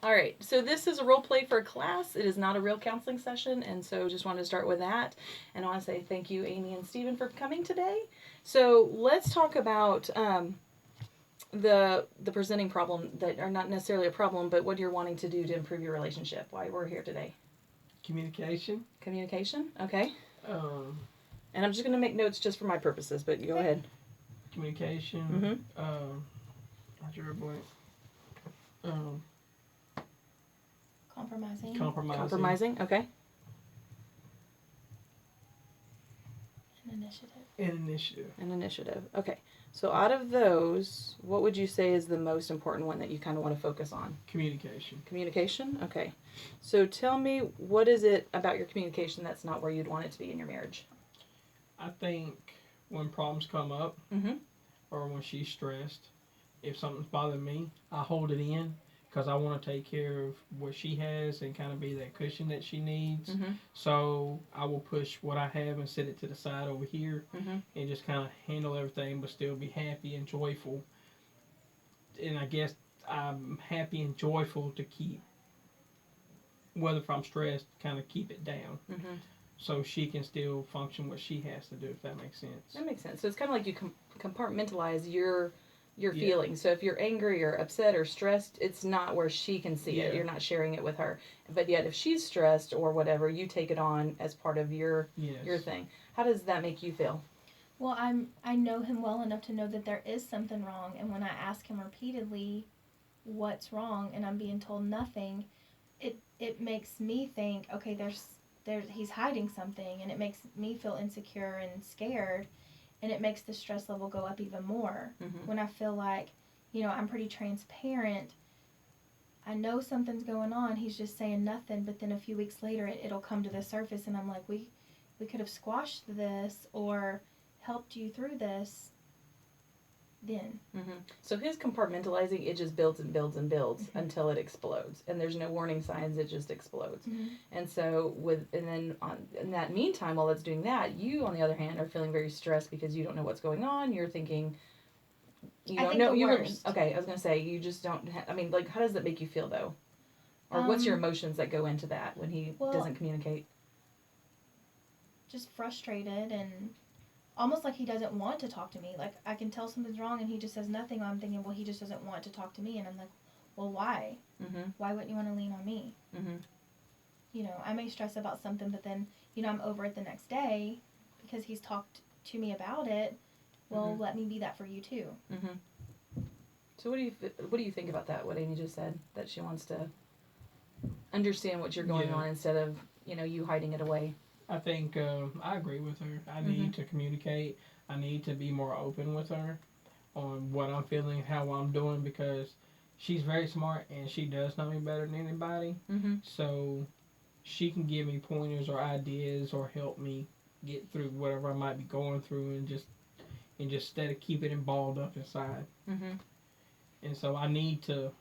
All right, so this is a role play for a class. It is not a real counseling session, and so just wanted to start with that. And I want to say thank you, Amy and Stephen, for coming today. So let's talk about the presenting problem that are not necessarily a problem, but what you're wanting to do to improve your relationship. Why we're here today. Communication. Communication. Okay. Um, And I'm just going to make notes just for my purposes, but go ahead. Communication. Mm-hmm. I drew a blank. Um, Compromising. Compromising. Okay. An initiative. And initiative. An initiative. Okay. So out of those, what would you say is the most important one that you kind of want to focus on? Communication. Communication? Okay. So tell me, what is it about your communication that's not where you'd want it to be in your marriage? I think when problems come up, Mm-hmm. or when she's stressed, if something's bothering me, I hold it in because I want to take care of what she has and kind of be that cushion that she needs. Mm-hmm. So I will push what I have and set it to the side over here Mm-hmm. and just kind of handle everything, but still be happy and joyful. And I guess I'm happy and joyful to keep, whether if I'm stressed, kind of keep it down. Mm-hmm. So she can still function what she has to do, if that makes sense. That makes sense. So it's kind of like you compartmentalize your Yeah. feelings. So if you're angry or upset or stressed, it's not where she can see it. Yeah. You're not sharing it with her. But yet, if she's stressed or whatever, you take it on as part of your Yes. thing. How does that make you feel? Well, I know him well enough to know that there is something wrong, and when I ask him repeatedly what's wrong and I'm being told nothing, it makes me think, okay, there's he's hiding something, and it makes me feel insecure and scared, and it makes the stress level go up even more. Mm-hmm. When I feel like, I'm pretty transparent, I know something's going on, he's just saying nothing, but then a few weeks later it'll come to the surface, and I'm like, we could have squashed this or helped you through this then. Mm-hmm. So his compartmentalizing, it just builds and builds and builds Mm-hmm. until it explodes, and there's no warning signs. It just explodes. Mm-hmm. And so in that meantime, while it's doing that, you on the other hand are feeling very stressed because you don't know what's going on. You're thinking, you I don't think know. the worst. Okay, I was gonna say you just don't. I mean, like, how does that make you feel though? Or what's your emotions that go into that when he doesn't communicate? Just frustrated and almost like he doesn't want to talk to me. Like I can tell something's wrong and he just says nothing. I'm thinking, well, he just doesn't want to talk to me, and I'm like, well, why? Mm-hmm. Why wouldn't you want to lean on me? Mm-hmm. I may stress about something, but then I'm over it the next day because he's talked to me about it. Well, let me be that for you too. Mm-hmm. So what do you think about that? What Amy just said, that she wants to understand what you're going on instead of you hiding it away. I think I agree with her. I need to communicate. I need to be more open with her on what I'm feeling, how I'm doing, because she's very smart and she does know me better than anybody. Mm-hmm. So she can give me pointers or ideas or help me get through whatever I might be going through, and just instead of keeping it balled up inside. Mm-hmm. And so I need to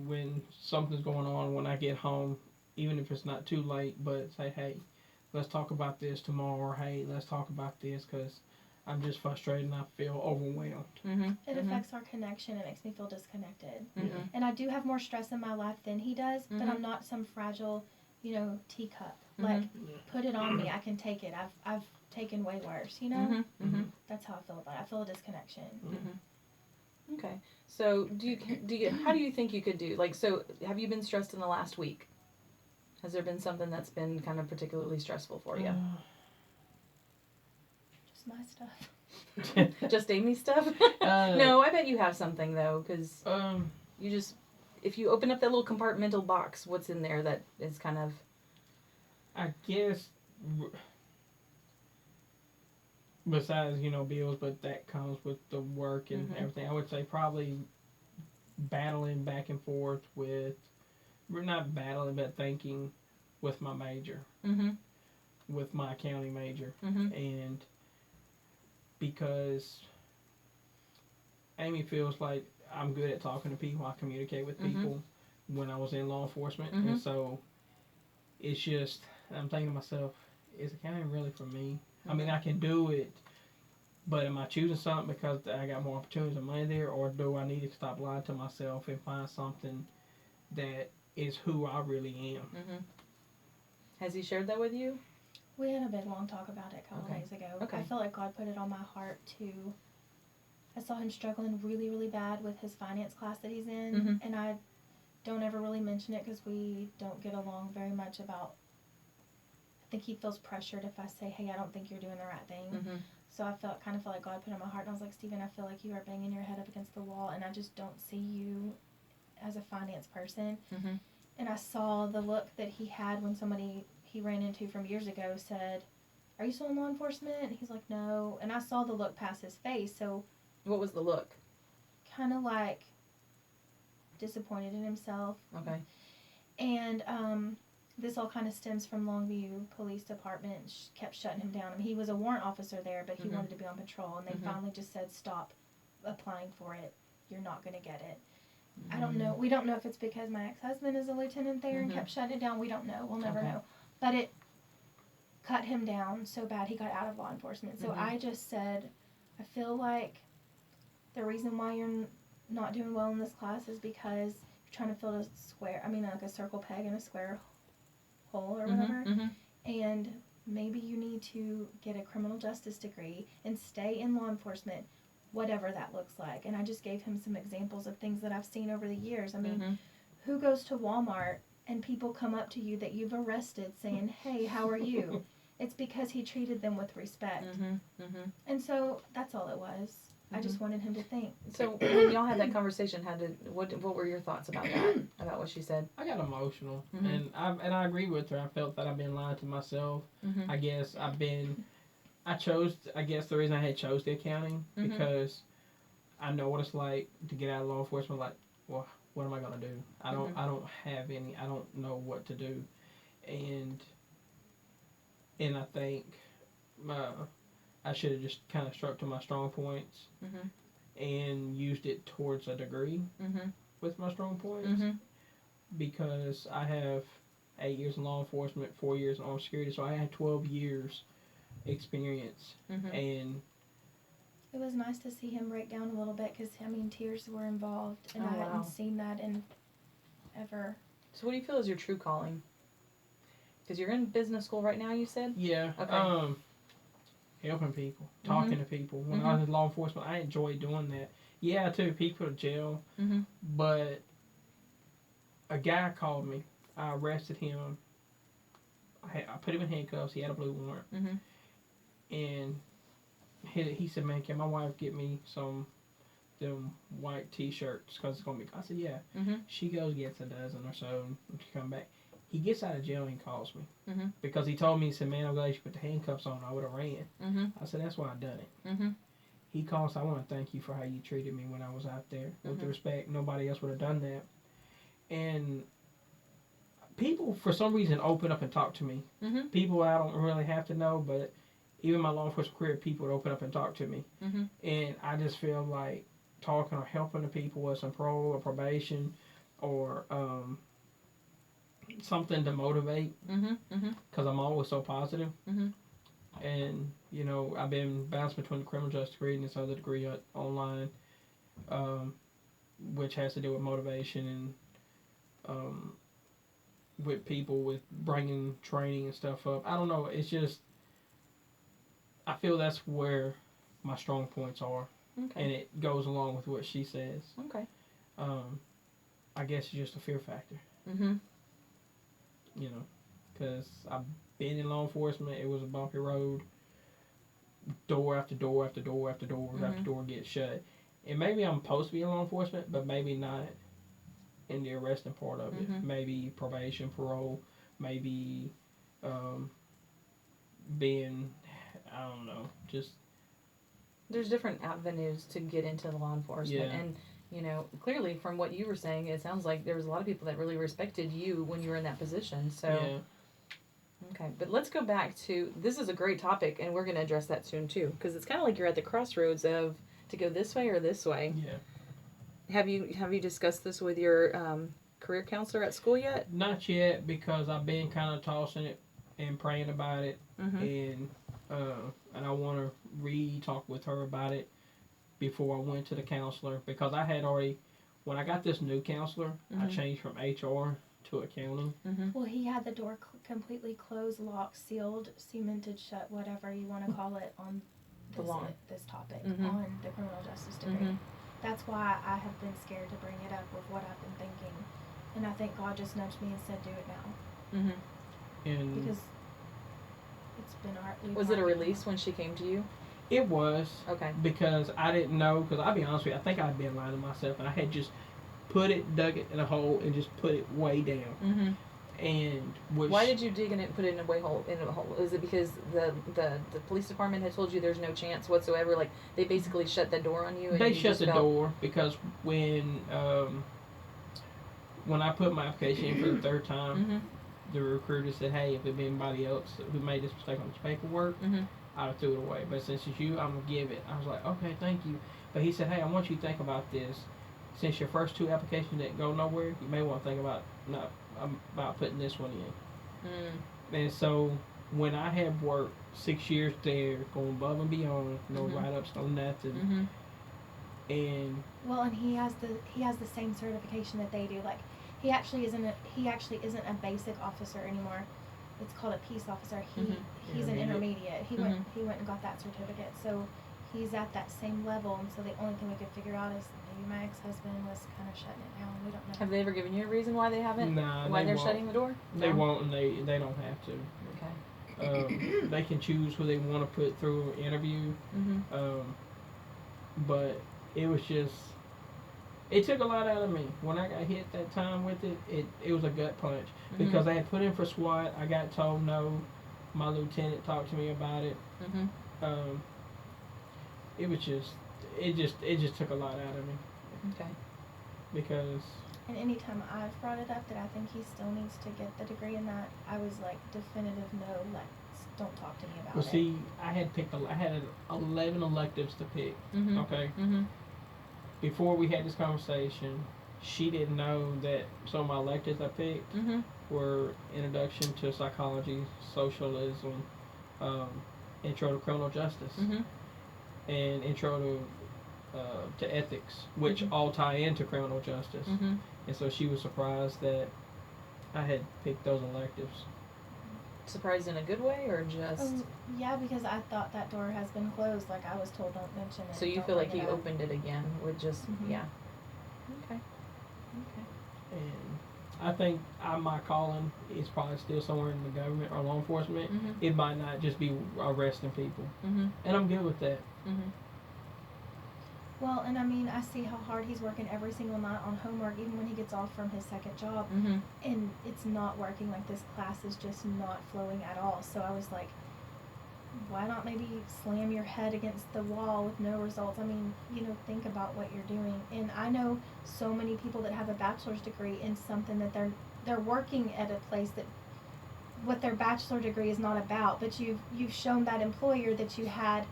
when something's going on, when I get home, even if it's not too late, but say, hey, let's talk about this tomorrow, or hey, let's talk about this, because I'm just frustrated and I feel overwhelmed. Mm-hmm. It affects our connection. It makes me feel disconnected. Mm-hmm. And I do have more stress in my life than he does, but I'm not some fragile, teacup. Like, put it on me. I can take it. I've taken way worse, Mm-hmm. Mm-hmm. That's how I feel about it. I feel a disconnection. Mm-hmm. Okay. So how do you think you could do, like, so have you been stressed in the last week? Has there been something that's been kind of particularly stressful for you? Just my stuff. Just Amy's stuff? No, I bet you have something though, because you just, if you open up that little compartmental box, what's in there that is kind of, I guess besides bills, but that comes with the work and everything. I would say probably battling back and forth with, we're not battling, but thinking with my major, with my accounting major, and because Amy feels like I'm good at talking to people, I communicate with people when I was in law enforcement, and so it's just, I'm thinking to myself, is accounting really for me? I mean, I can do it But am I choosing something because I got more opportunities and money there, or do I need to stop lying to myself and find something that is who I really am? Mm-hmm. Has he shared that with you? We had a big long talk about it a couple Okay. days ago. Okay. I feel like God put it on my heart to. I saw him struggling really, really bad with his finance class that he's in, Mm-hmm. and I don't ever really mention it because we don't get along very much about. I think he feels pressured if I say, "Hey, I don't think you're doing the right thing." Mm-hmm. So I kind of felt like God put it on my heart, and I was like, Stephen, I feel like you are banging your head up against the wall, and I just don't see you as a finance person. Mm-hmm. And I saw the look that he had when somebody he ran into from years ago said, "Are you still in law enforcement?" And he's like, "No." And I saw the look pass his face, so What was the look? kind of like disappointed in himself. Okay. And this all kind of stems from Longview Police Department kept shutting him down. I mean, he was a warrant officer there, but he Mhm. wanted to be on patrol, and they Mhm. finally just said, "Stop applying for it. You're not going to get it." I don't know. We don't know if it's because my ex-husband is a lieutenant there and Mhm. kept shutting it down. We don't know. We'll never Okay. know. But it cut him down so bad he got out of law enforcement. So Mhm. I just said, I feel like the reason why you're not doing well in this class is because you're trying to fill a square. I mean, like a circle peg in a square hole or whatever. Mm-hmm. And maybe you need to get a criminal justice degree and stay in law enforcement, whatever that looks like. And I just gave him some examples of things that I've seen over the years. I mean, Mm-hmm. who goes to Walmart and people come up to you that you've arrested saying, "Hey, how are you?" It's because he treated them with respect. Mm-hmm. Mm-hmm. And so that's all it was. I just wanted him to think. So when y'all had that conversation, what were your thoughts about that? About what she said? I got emotional, Mhm. and I agree with her. I felt that I've been lying to myself. Mm-hmm. I guess I guess the reason I had chose the accounting Mhm. because I know what it's like to get out of law enforcement. Like, well, what am I gonna do? I don't have any. I don't know what to do, and I think I should have just kind of struck to my strong points Mm-hmm. and used it towards a degree Mm-hmm. with my strong points Mm-hmm. because I have 8 years in law enforcement, 4 years in armed security, so I had 12 years experience, Mm-hmm. and It was nice to see him break down a little bit because, I mean, tears were involved, and Oh, I hadn't wow. seen that in ever. So what do you feel is your true calling? Because you're in business school right now, you said? yeah, Okay. helping people, talking to people. When I was in law enforcement, I enjoyed doing that. Yeah, I took people to jail, Mm-hmm. but a guy called me. I arrested him. I put him in handcuffs. He had a blue warrant, Mm-hmm. and he said, "Man, can my wife get me some them white T-shirts? Cause it's gonna be." I said, "Yeah." Mm-hmm. She goes gets a dozen or so, and she come back. He gets out of jail and calls me Mm-hmm. because he told me, he said, "Man, I'm glad you put the handcuffs on. I would have ran." Mm-hmm. I said, "That's why I done it." Mm-hmm. He calls. "I want to thank you for how you treated me when I was out there with the Mhm. respect. Nobody else would have done that." And people, for some reason, open up and talk to me. Mm-hmm. People I don't really have to know, but even my law enforcement career, people would open up and talk to me. Mm-hmm. And I just feel like talking or helping the people with some parole or probation or something to motivate Mm-hmm. Mm-hmm. because I'm always so positive. Mhm. And, you know, I've been bounced between the criminal justice degree and this other degree online, which has to do with motivation and with people, with bringing training and stuff up. I don't know. It's just, I feel that's where my strong points are. Okay. And it goes along with what she says. Okay. I guess it's just a fear factor, Mm-hmm. you know, because I've been in law enforcement. It was a bumpy road. Door after door after door after door after Mhm. door gets shut. And maybe I'm supposed to be in law enforcement, but maybe not in the arresting part of it. Mhm. Maybe probation, parole, maybe being, I don't know, just There's different avenues to get into law enforcement, Yeah. and you know, clearly from what you were saying, it sounds like there was a lot of people that really respected you when you were in that position. So, yeah. okay, but let's go back to this is a great topic, and we're going to address that soon too, because it's kind of like you're at the crossroads of to go this way or this way. Yeah. Have you discussed this with your career counselor at school yet? Not yet because I've been kind of tossing it and praying about it, Mm-hmm. and and I want to re-talk with her about it before I went to the counselor, because I had already, when I got this new counselor, I changed from HR to accounting. Well, he had the door completely closed, locked, sealed, cemented shut, whatever you want to call it, on this topic, on the criminal justice degree. That's why I have been scared to bring it up with what I've been thinking. And I think God just nudged me and said, do it now. And because it's been our... Was it a release when she came to you? it was. Okay. Because I didn't know, because I'll be honest with you, I think I'd been lying to myself, and I had just dug it in a hole and just put it way down. And why did you dig in it and put it in a hole? Is it because the police department had told you there's no chance whatsoever? Like they basically shut the door on you? And they you shut the door because when I put my application in for the third time, the recruiter said, "Hey, if it been anybody else who made this mistake on this paperwork, I'd have threw it away. But since it's you, I'm gonna give it." I was like, "Okay, thank you." But he said, "Hey, I want you to think about this. Since your first 2 applications didn't go nowhere, you may want to think about putting this one in." And so when I have worked 6 years there, going above and beyond, no write-ups, no nothing, and he has the same certification that they do. Like he actually isn't a basic officer anymore. It's called a peace officer. He's an intermediate. He went and got that certificate. So he's at that same level, and so the only thing we could figure out is maybe my ex-husband was kind of shutting it down. We don't know. Have they ever given you a reason why they haven't? Nah, why they're shutting the door? They won't, and they don't have to. Okay. They can choose who they want to put through an interview. But it was just, it took a lot out of me. When I got hit that time with it, it was a gut punch. Because I had put in for SWAT, I got told no. My lieutenant talked to me about it. It was just, it just took a lot out of me. Okay. Because. And anytime I've brought it up that I think he still needs to get the degree in that, I was like, definitive no, like, don't talk to me about it. Well, see, I had 11 electives to pick. Okay. Before we had this conversation, she didn't know that some of my electives I picked were introduction to psychology, socialism, intro to criminal justice, and intro to ethics, which all tie into criminal justice. And so she was surprised that I had picked those electives. Surprised in a good way, or just? Yeah, because I thought that door has been closed. Like I was told, don't mention it. So you feel like he opened it again with just yeah. Okay. And I think my calling is probably still somewhere in the government or law enforcement. It might not just be arresting people, and I'm good with that. Well, and I mean, I see how hard he's working every single night on homework, even when he gets off from his second job, and it's not working. Like this class is just not flowing at all. So I was like, why not maybe slam your head against the wall with no results? I mean, think about what you're doing. And I know so many people that have a bachelor's degree in something that they're working at a place that what their bachelor degree is not about, but you've shown that employer that you had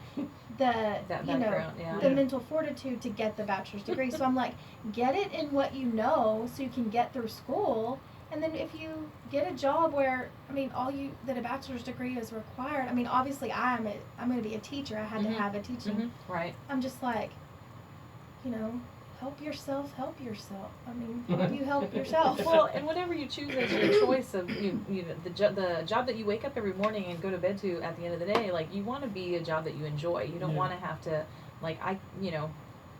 the the mental fortitude to get the bachelor's degree. So I'm like, get it in what you know so you can get through school. And then if you get a job where, I mean, that a bachelor's degree is required. I mean, obviously I'm going to be a teacher. I had to have a teaching. Right. I'm just like, help yourself. I mean, help you help yourself. Well, and whatever you choose as your choice of the job that you wake up every morning and go to bed to at the end of the day, like you want to be a job that you enjoy. You don't want to have to, like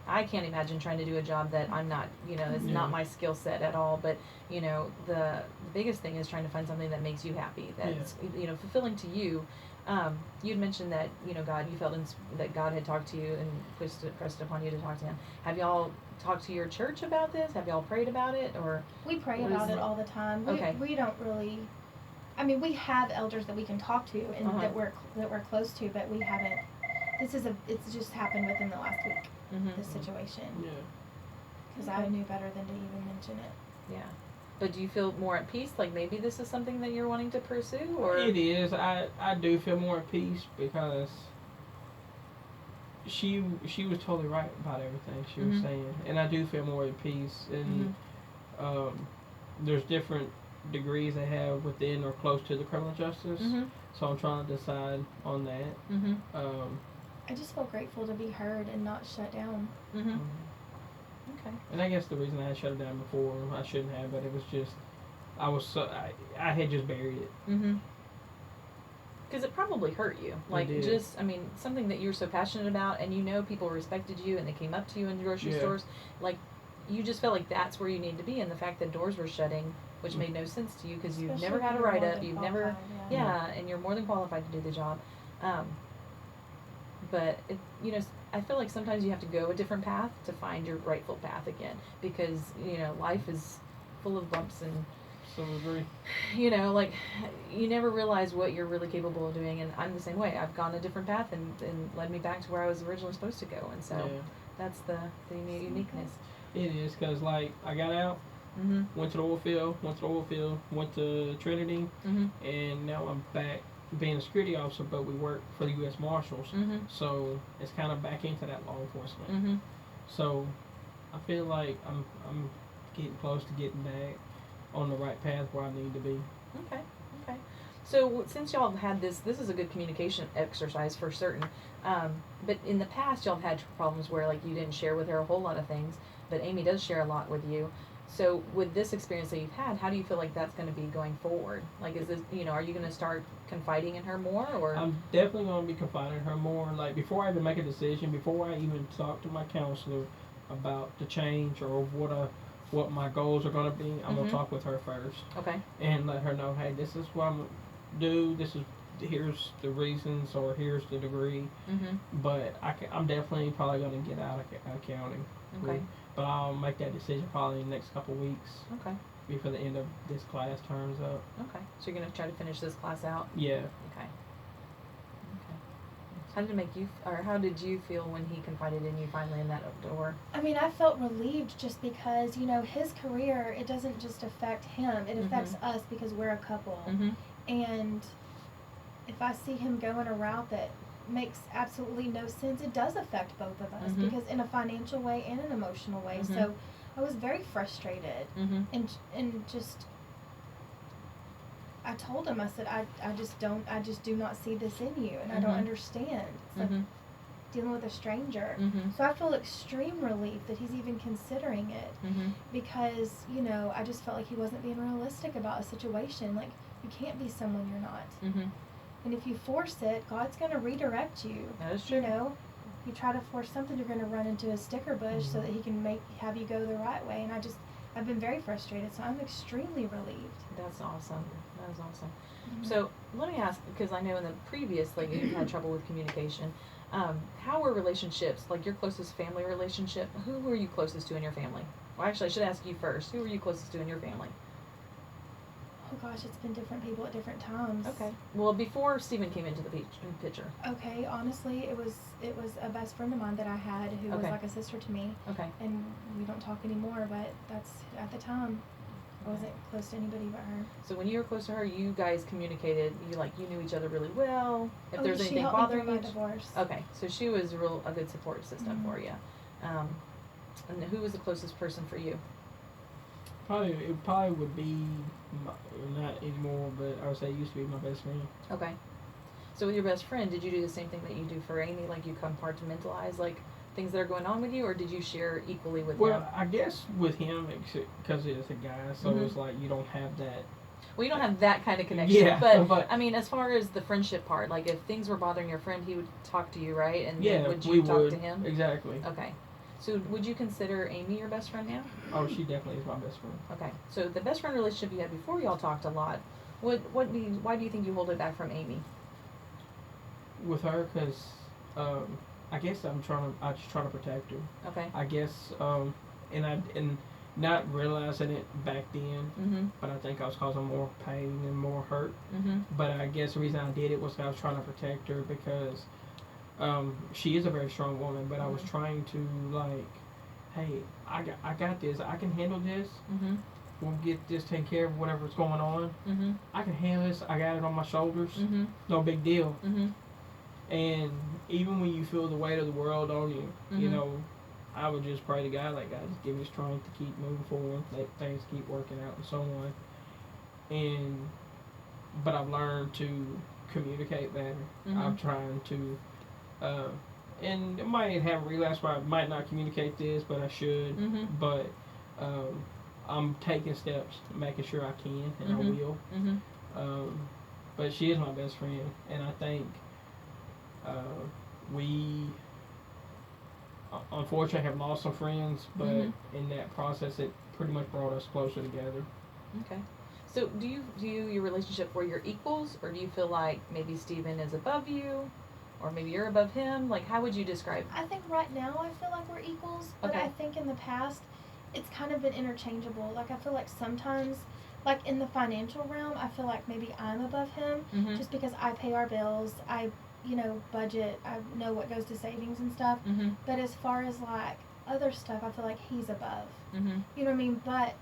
I can't imagine trying to do a job that I'm not, it's not my skill set at all. But the biggest thing is trying to find something that makes you happy, that's fulfilling to you. You'd mentioned that God, you felt that God had talked to you and pressed upon you to talk to Him. Have y'all talked to your church about this? Have y'all prayed about it, or? We pray about it all the time. We don't really. I mean, we have elders that we can talk to and that we're close to, but we haven't. It's just happened within the last week. This situation. Yeah. Because I knew better than to even mention it. Yeah. But do you feel more at peace? Like maybe this is something that you're wanting to pursue, or? It is. I do feel more at peace because she was totally right about everything she was saying, and I do feel more at peace. And there's different degrees they have within or close to the criminal justice. Mhm. So I'm trying to decide on that. Mhm. I just feel grateful to be heard and not shut down. Mhm. Okay. And I guess the reason I had shut it down before, I shouldn't have, but it was just I had just buried it. Mhm. Because it probably hurt you. Like, did. just, I mean, something that you're so passionate about, and you know people respected you and they came up to you in the grocery Yeah. stores. Like, you just felt like that's where you need to be, and the fact that doors were shutting, which made no sense to you because you've Especially never had a when you're write more up, than you've never, qualified, yeah, and you're more than qualified to do the job. But it, you know, I feel like sometimes you have to go a different path to find your rightful path again, because you know life is full of bumps and So agree. you know, like you never realize what you're really capable of doing, and I'm the same way. I've gone a different path and led me back to where I was originally supposed to go, and so Yeah. that's the uniqueness. It is because like I got out, Mhm. went to the oil field, went to Trinity, Mhm. and now I'm back being a security officer, but we work for the U.S. Marshals. Mhm. So it's kind of back into that law enforcement. Mhm. So I feel like I'm getting close to getting back on the right path where I need to be. Okay. Okay. So since y'all have had this is a good communication exercise for certain. But in the past, y'all have had problems where like you didn't share with her a whole lot of things, but Amy does share a lot with you. So with this experience that you've had, how do you feel like that's going to be going forward? Like, is this, you know, are you going to start confiding in her more, or? I'm definitely going to be confiding in her more. Like before I even make a decision, before I even talk to my counselor about the change or what my goals are going to be, I'm going Mhm. to talk with her first Okay. and let her know, hey, this is what I'm going to do. Here's the reasons or here's the degree. Mhm. But I'm definitely probably going to get out of accounting. Okay. But I'll make that decision probably in the next couple of weeks Okay. before the end of this class turns up. Okay. So you're going to try to finish this class out. Yeah. Okay. Okay. How did it make you, or how did you feel when he confided in you finally in that door? I mean, I felt relieved just because, you know, his career, it doesn't just affect him, it affects us because we're a couple. Mhm. And if I see him go in a route that makes absolutely no sense, it does affect both of us Mhm. because in a financial way and an emotional way. Mhm. So I was very frustrated Mhm. and just I told him, I said, I just do not see this in you and I don't Mhm. understand. It's like Mhm. dealing with a stranger. Mhm. So I feel extreme relief that he's even considering it Mhm. because, you know, I just felt like he wasn't being realistic about a situation. Like, you can't be someone you're not. Mhm. And if you force it, God's going to redirect you. That is true. You know, you try to force something, you're going to run into a sticker bush so that he can have you go the right way. And I've been very frustrated, so I'm extremely relieved. That's awesome. That is awesome. Mm-hmm. So let me ask, because I know in the previous, like you've had trouble with communication. How were relationships, like your closest family relationship? Who were you closest to in your family? Well, actually, I should ask you first. Who were you closest to in your family? Oh gosh, it's been different people at different times. Okay. Well, before Stephen came into the picture. Okay, honestly, it was a best friend of mine that I had who was Okay. like a sister to me, Okay. and we don't talk anymore. But that's at the time, I wasn't close to anybody but her. So when you were close to her, you guys communicated. You knew each other really well. If there's she anything helped bothering me you. through my divorce. Okay. So she was a good support system Mhm. for you. And who was the closest person for you? It probably would be not anymore, but I would say it used to be my best friend. Okay. So with your best friend, did you do the same thing that you do for Amy? Like you compartmentalize like things that are going on with you, or did you share equally with Well, him? I guess with him, because it's a guy, so Mhm. it's like you don't have that. Well, you don't have that kind of connection, Yeah, but I mean, as far as the friendship part, like if things were bothering your friend, he would talk to you, right? And Yeah, then would we you talk would. to him? Exactly. Okay. So would you consider Amy your best friend now? Oh, she definitely is my best friend. Okay. So the best friend relationship you had before y'all talked a lot. Why do you think you hold it back from Amy? With her, because I guess I just try to protect her. Okay. I guess, and not realizing it back then, Mhm. but I think I was causing more pain and more hurt. Mhm. But I guess the reason I did it was I was trying to protect her because she is a very strong woman. But I was Mhm. trying to like, hey, I got this. I can handle this. Mhm. We'll get this taken care of. Whatever's going on, Mhm. I can handle this. I got it on my shoulders. Mhm. No big deal. Mhm. And even when you feel the weight of the world on you, you Mhm. know, I would just pray to God, like, God, just give me strength to keep moving forward, let things keep working out and so on. and but I've learned to communicate better. I'm trying to, uh, and I might have a relapse where I might not communicate this, but I should. But um, I'm taking steps, making sure I can, and I will. Um, but she is my best friend, and I think uh, we unfortunately have lost some friends, but in that process, it pretty much brought us closer together. Okay. So do you view your relationship where you're equals, or do you feel like maybe Steven is above you, or maybe you're above him? Like, how would you describe? I think right now I feel like we're equals, but Okay. I think in the past it's kind of been interchangeable. Like I feel like sometimes, like in the financial realm, I feel like maybe I'm above him just because I pay our bills, I budget, I know what goes to savings and stuff. But as far as like other stuff, I feel like he's above. You know what I mean? But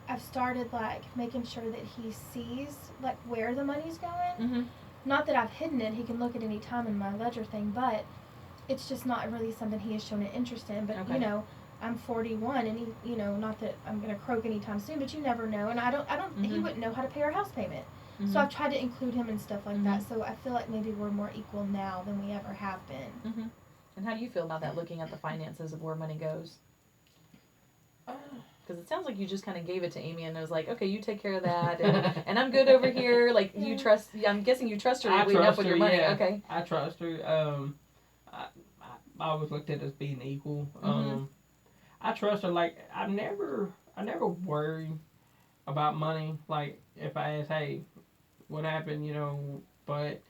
I've started like making sure that he sees like where the money's going. Not that I've hidden it; he can look at any time in my ledger thing, but it's just not really something he has shown an interest in. But Okay. I'm 41, and he, not that I'm gonna croak anytime soon, but you never know. And I don't. He wouldn't know how to pay our house payment. So I've tried to include him in stuff like that. So I feel like maybe we're more equal now than we ever have been. And how do you feel about that? Looking at the finances of where money goes. Because it sounds like you just kind of gave it to Amy and was like, okay, you take care of that, and I'm good over here. Like, you trust, I'm guessing you trust her enough with your money. Yeah. Okay. I trust her. I always looked at it as being equal. I trust her. Like, I never worry about money. Like, if I ask, hey, what happened, but,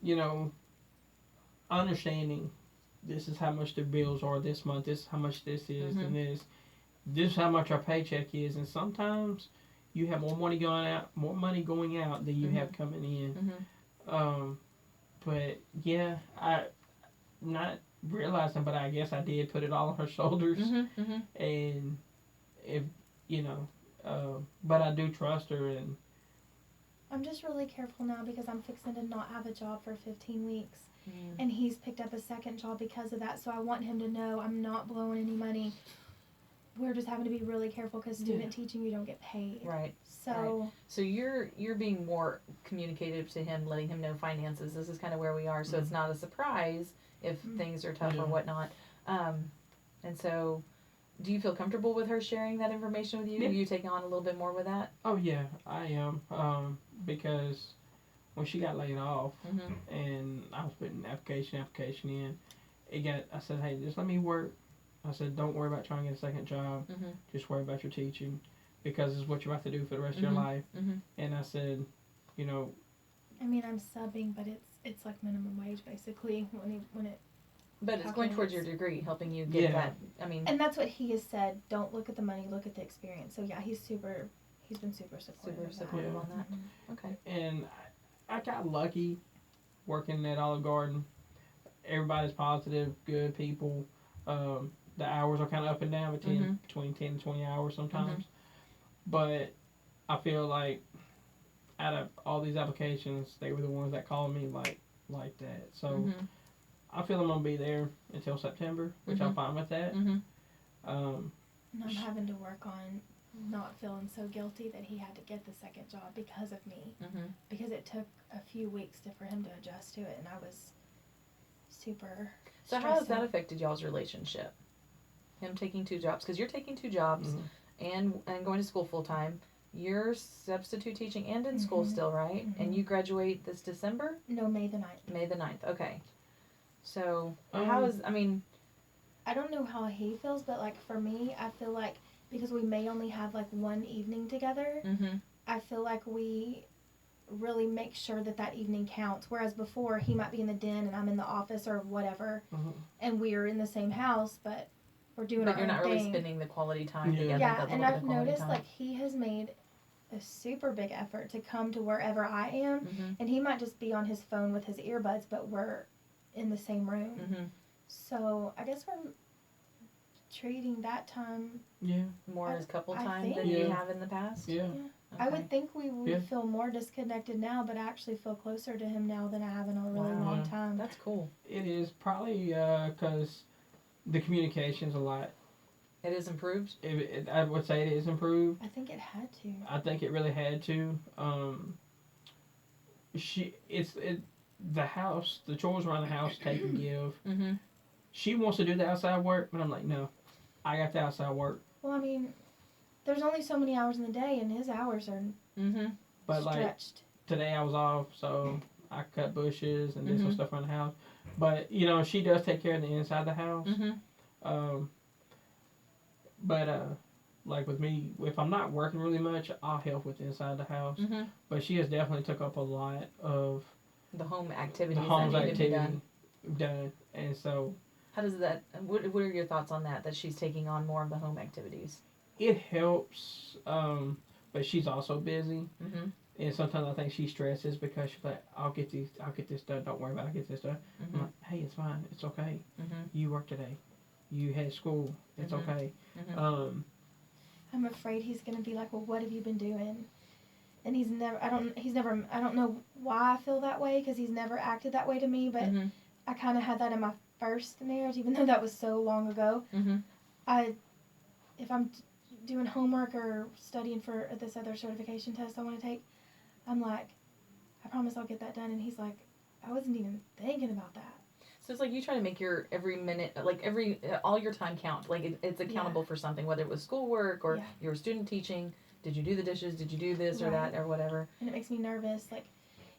you know, understanding this is how much the bills are this month, this is how much this is, and this is how much our paycheck is, and sometimes you have more money going out than you have coming in. But yeah, I not realizing, but I guess I did put it all on her shoulders, and if but I do trust her, and I'm just really careful now because I'm fixing to not have a job for 15 weeks. And he's picked up a second job because of that, so I want him to know I'm not blowing any money. We're just having to be really careful because student teaching, you don't get paid. Right. So right. So you're being more communicative to him, letting him know finances. This is kind of where we are, so it's not a surprise if things are tough or whatnot. And so, do you feel comfortable with her sharing that information with you? Yeah. You taking on a little bit more with that? Oh yeah, I am. Because when she got laid off, and I was putting application in, I said, hey, just let me work. I said, don't worry about trying to get a second job. Just worry about your teaching, because it's what you're about to do for the rest of your life. And I said, I mean, I'm subbing, but it's like minimum wage basically when it. But it's going towards your degree, helping you get that. I mean, and that's what he has said. Don't look at the money, look at the experience. So yeah, he's been super supportive. On that. Okay. And I got lucky working at Olive Garden. Everybody's positive, good people. The hours are kind of up and down between 10 and 20 hours sometimes. But I feel like out of all these applications, they were the ones that called me like that. So I feel I'm going to be there until September, which I'm fine with that. And I'm having to work on not feeling so guilty that he had to get the second job because of me. Because it took a few weeks for him to adjust to it, and I was super So how has that affected y'all's relationship? Him taking 2 jobs, because you're taking 2 jobs and going to school full time. You're substitute teaching and in school still, right? And you graduate this December? No, May the 9th. May the 9th. Okay. So how is, I mean, I don't know how he feels, but like for me, I feel like because we may only have like one evening together, I feel like we really make sure that evening counts. Whereas before, he might be in the den and I'm in the office or whatever, and we're in the same house, but we're doing our own thing. But you're not really spending the quality time together. Yeah, and I've noticed like he has made a super big effort to come to wherever I am, and he might just be on his phone with his earbuds, but we're in the same room. So I guess we're treating that time more as couple time than you have in the past. Yeah. Okay. I would think we would feel more disconnected now, but I actually feel closer to him now than I have in a really long time. That's cool. It is probably because the communication's a lot It is improved. I would say it is improved. I think it had to. I think it really had to. The house, the chores around the house take and give. Mm-hmm. She wants to do the outside work, but I'm like, no, I got the outside work. Well, I mean, there's only so many hours in the day, and his hours are Mm-hmm. But like stretched. today I was off, so I cut bushes and did some Mhm. stuff around the house. But she does take care of the inside of the house. Mm-hmm. Um, but like with me, if I'm not working really much, I'll help with the inside of the house. Mm-hmm. But she has definitely took up a lot of The home activities the home's that need to be activity done. and so How does that? What are your thoughts on that? That she's taking on more of the home activities. it helps. But she's also busy, Mm-hmm. and sometimes I think she stresses because she's like, I'll get this done. Don't worry about it. I'll get this done. I'm Mm-hmm. like, hey, it's fine. It's okay. Mm-hmm. You work today. You had school. It's Mhm. okay. Mm-hmm. I'm afraid he's gonna be like, well, what have you been doing? And he's never. I don't know why I feel that way because he's never acted that way to me. But Mm-hmm. I kind of had that in my first marriage, even though that was so long ago. Mm-hmm. If I'm doing homework or studying for this other certification test I want to take, I'm like, I promise I'll get that done. And he's like, I wasn't even thinking about that. So it's like you try to make your every minute, like all your time count. Like it's accountable for something, whether it was schoolwork or Yeah. you were student teaching. Did you do the dishes? Did you do this or Right. that or whatever? And it makes me nervous. Like,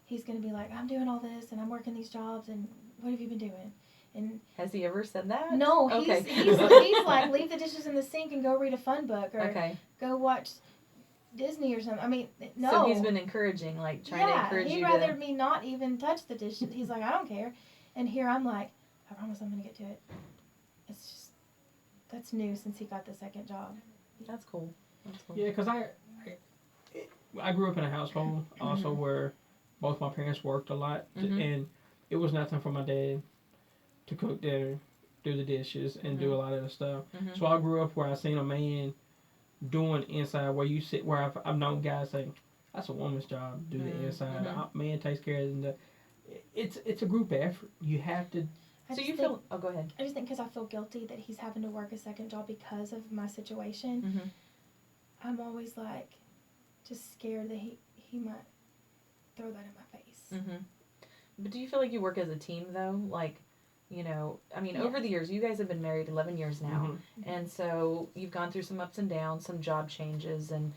he's going to be like, I'm doing all this and I'm working these jobs and what have you been doing? And Has he ever said that? no, Okay. he's like, leave the dishes in the sink and go read a fun book or Okay. go watch Disney or something. I mean, no. So he's been encouraging, like trying to encourage he'd you rather to. me not even touch the dishes. He's like, I don't care. And here I'm like, I promise I'm going to get to it. It's just, that's new since he got the second job. That's cool. That's cool. Yeah, because I grew up in a household also where both my parents worked a lot, Mhm. and it was nothing for my dad to cook dinner, do the dishes, and do a lot of the stuff. Mhm. So I grew up where I seen a man doing inside where you sit where I've known guys say that's a woman's job, do the inside. Man takes care of the. It's a group effort. You have to. So you feel? Oh, go ahead. I just think because I feel guilty that he's having to work a second job because of my situation. Mm-hmm. I'm always like, just scared that he might throw that in my face. Mm-hmm. But do you feel like you work as a team though? Like, I mean, over Yes. the years, you guys have been married 11 years now, Mhm. and so you've gone through some ups and downs, some job changes, and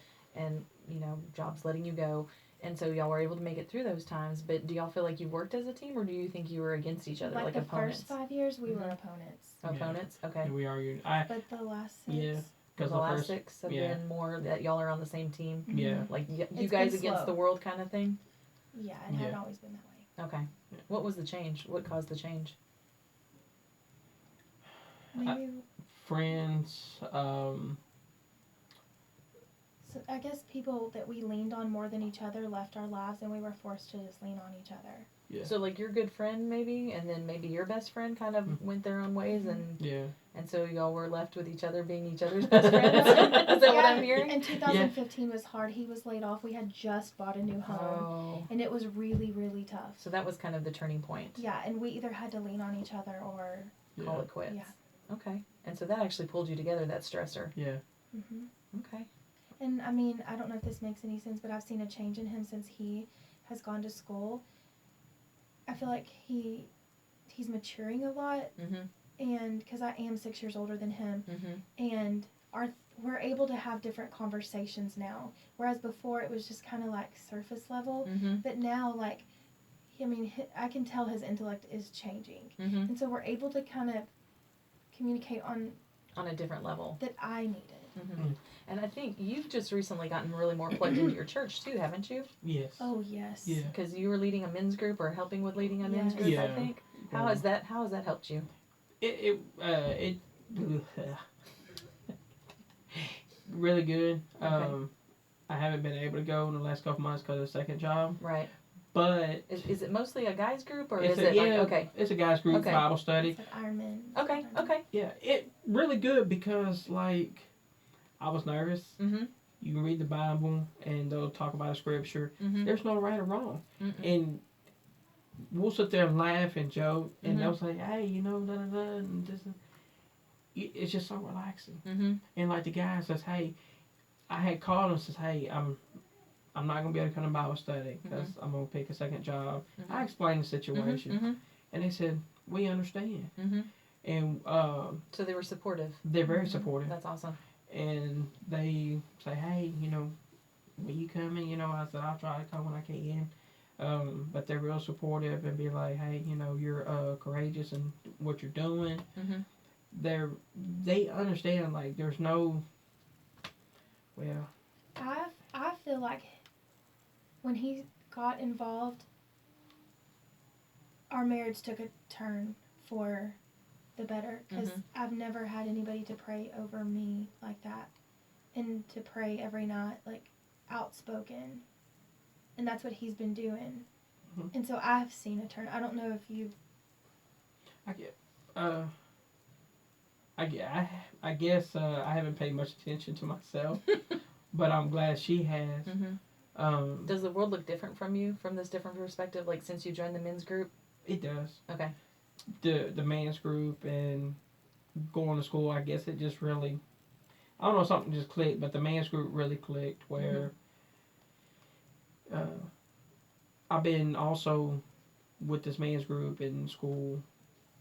jobs letting you go, and so y'all were able to make it through those times. But do y'all feel like you worked as a team, or do you think you were against each other, like the opponents? first 5 years, we were Mhm. opponents. Opponents, okay. And we argued. But the last 6, Yeah. Because The last 6 have been more that y'all are on the same team, Yeah. like you It's guys been against slow. the world kind of thing. yeah, it hadn't Yeah. always been that way. Okay. Yeah. What was the change? What caused the change? Maybe, Friends. so I guess people that we leaned on more than each other left our lives, and we were forced to just lean on each other. Yeah. So like your good friend maybe, and then maybe your best friend kind of went their own ways, Yeah. and so y'all were left with each other being each other's best friends. Is that what I'm hearing? And 2015 was hard. He was laid off. We had just bought a new home, Oh, and it was really, really tough. so that was kind of the turning point. Yeah, and we either had to lean on each other or. Call Yeah. it quits. Yeah. Okay. And so that actually pulled you together. That stressor. Yeah. hmm Okay. And I mean, I don't know if this makes any sense, but I've seen a change in him since he has gone to school. I feel like he's maturing a lot, Mhm. and because I am 6 years older than him, Mhm. and we're able to have different conversations now. Whereas before it was just kind of like surface level, Mhm. but now like, I can tell his intellect is changing, Mhm. and so we're able to kind of communicate on On a different level. that I needed. Mhm. And I think you've just recently gotten really more plugged into your church too, haven't you? Yes. Oh yes. Yeah. Because you were leading a men's group or helping with leading a men's Yes. group, I Yeah. think. How has that helped you? It really good. Okay. I haven't been able to go in the last couple months because of the second job, Right. but Is it mostly a guys group or it's is it like, okay? it's a guys group Okay. Bible study. It's like Iron Man. Okay. Okay. Yeah, it really good because like I was nervous. Mhm. You can read the Bible and they'll talk about a scripture. Mhm. There's no right or wrong, Mm-mm. and we'll sit there and laugh and joke, and Mhm. they'll say, "Hey, da da da," and this. it's just so relaxing. Mm-hmm. And like the guy says, hey, I had called him and says, hey, I'm not gonna be able to come to Bible study because I'm gonna pick a second job. Mm-hmm. I explained the situation, Mm-hmm. and they said we understand. Mm-hmm. And So they were supportive. they're very supportive. That's awesome. And they say, hey, when you coming? I said I'll try to come when I can. But they're real supportive and be like, hey, you're courageous in what you're doing. Mm-hmm. They understand, like, there's no, well, I feel like when he got involved, our marriage took a turn for the better, because I've never had anybody to pray over me like that, and to pray every night, like, outspoken, and that's what he's been doing. And so I've seen a turn. I don't know if you. I guess I haven't paid much attention to myself, but I'm glad she has. Mm-hmm. Does the world look different from you from this different perspective, like since you joined the men's group? It does. Okay. The men's group and going to school, I guess it just really, I don't know, something just clicked, but the men's group really clicked where I've been also with this men's group in school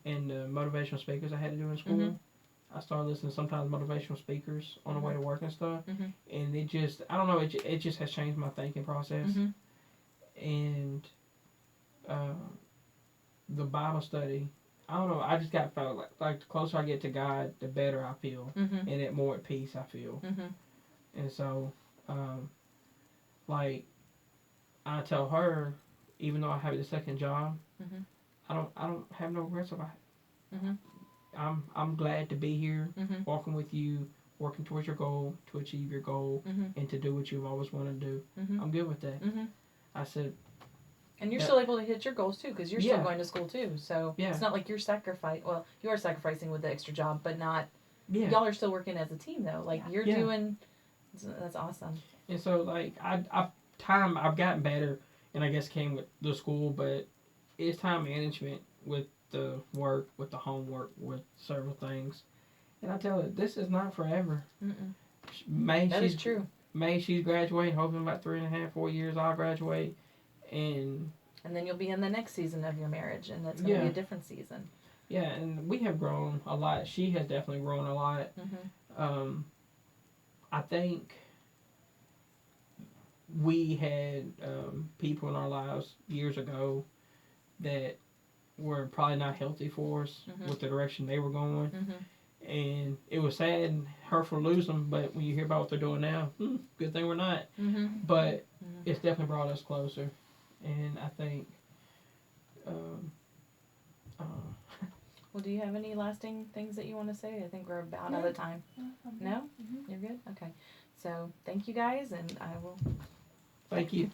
and the motivational speakers I had to do in school. I started listening to sometimes motivational speakers on the way to work and stuff, and it just, I don't know, it just has changed my thinking process. And the Bible study, I don't know, I just got felt like the closer I get to God, the better I feel, and the more at peace I feel. And so, like, I tell her, even though I have the second job, I don't have no regrets about it. I'm glad to be here, walking with you, working towards your goal, to achieve your goal, and to do what you've always wanted to do. I'm good with that. I said. And you're still able to hit your goals too, because you're still going to school too. So it's not like you're sacrificing. Well, you are sacrificing with the extra job, but not. Y'all are still working as a team though. Like you're doing. That's awesome. And so, like, I've gotten better, and I guess came with the school, but it's time management with the work, with the homework, with several things. And I tell her, this is not forever. That is true. May she's graduating, hoping about 3.5, 4 years I'll graduate, and then you'll be in the next season of your marriage, and that's going to be a different season. Yeah, and we have grown a lot. She has definitely grown a lot. I think we had people in our lives years ago that were probably not healthy for us with the direction they were going. And it was sad and hurtful to lose them, but when you hear about what they're doing now, good thing we're not. But it's definitely brought us closer. And I think... well, do you have any lasting things that you want to say? I think we're about out of time. No? You're good? Okay. So, thank you guys, and I will... Thank you.